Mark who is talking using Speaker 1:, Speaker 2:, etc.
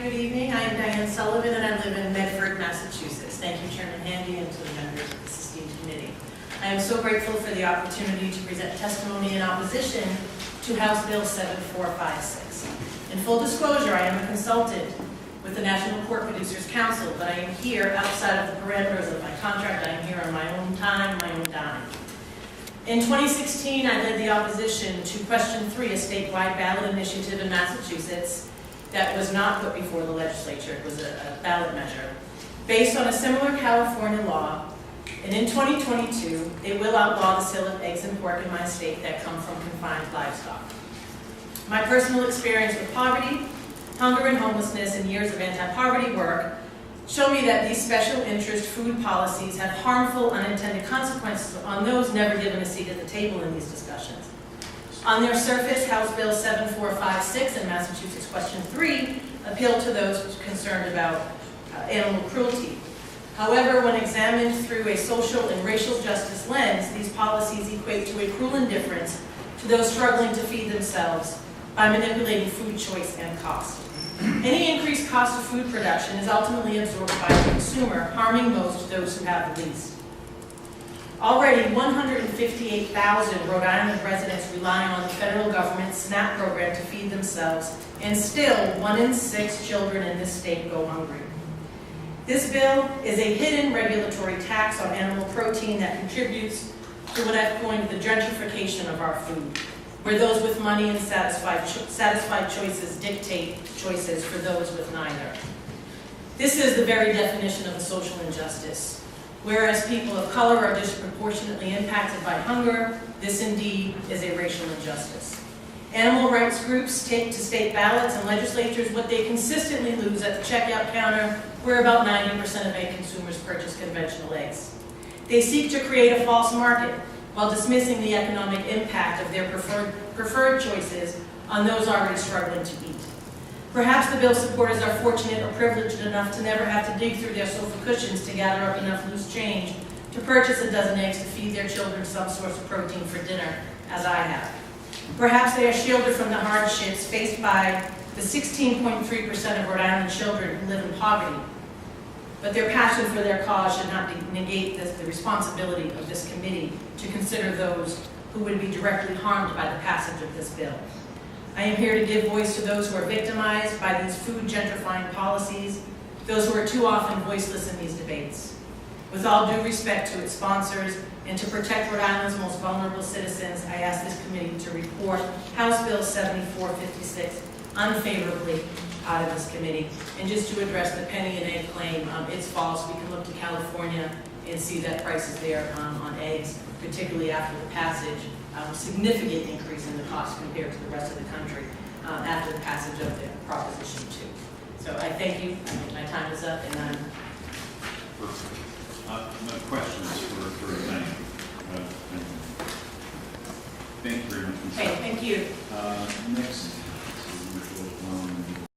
Speaker 1: good evening. I am Diane Sullivan and I live in Medford, Massachusetts. Thank you, Chairman Handy, and to the members of this esteemed committee. I am so grateful for the opportunity to present testimony in opposition to House Bill 7456. In full disclosure, I am a consultant with the National Pork Producers Council, but I am here outside of the parameters of my contract. I am here on my own time, my own dime. In 2016, I led the opposition to Question 3, a statewide ballot initiative in Massachusetts that was not put before the legislature. It was a ballot measure based on a similar California law. And in 2022, it will outlaw the sale of eggs and pork in my state that come from confined livestock. My personal experience with poverty, hunger and homelessness, and years of anti-poverty work show me that these special interest food policies have harmful unintended consequences on those never given a seat at the table in these discussions. On their surface, House Bill 7456 and Massachusetts Question 3 appeal to those concerned about animal cruelty. However, when examined through a social and racial justice lens, these policies equate to a cruel indifference to those struggling to feed themselves by manipulating food choice and cost. Any increased cost of food production is ultimately absorbed by the consumer, harming most those who have the least. Already, 158,000 Rhode Island residents rely on the federal government's SNAP program to feed themselves, and still 1 in 6 children in this state go hungry. This bill is a hidden regulatory tax on animal protein that contributes to what I've coined the gentrification of our food, where those with money and satisfied choices dictate choices for those with neither. This is the very definition of a social injustice. Whereas people of color are disproportionately impacted by hunger, this indeed is a racial injustice. Animal rights groups take to state ballots and legislatures what they consistently lose at the checkout counter, where about 90% of egg consumers purchase conventional eggs. They seek to create a false market while dismissing the economic impact of their preferred choices on those already struggling to eat. Perhaps the bill's supporters are fortunate or privileged enough to never have to dig through their sofa cushions to gather up enough loose change to purchase a dozen eggs to feed their children some source of protein for dinner, as I have. Perhaps they are shielded from the hardships faced by the 16.3% of Rhode Island children who live in poverty. But their passion for their cause should not negate the responsibility of this committee to consider those who would be directly harmed by the passage of this bill. I am here to give voice to those who are victimized by these food gentrifying policies, those who are too often voiceless in these debates. With all due respect to its sponsors and to protect Rhode Island's most vulnerable citizens, I ask this committee to report House Bill 7456 unfavorably out of this committee. And just to address the penny and egg claim, it's false. We can look to California and see that prices there on eggs, particularly after the passage, significant increase in the cost compared to the rest of the country after the passage of the Proposition 2. So I thank you. I think my time is up, and I'm...
Speaker 2: My question is for Diane. Thank you very much.
Speaker 1: Okay, thank you.
Speaker 2: Next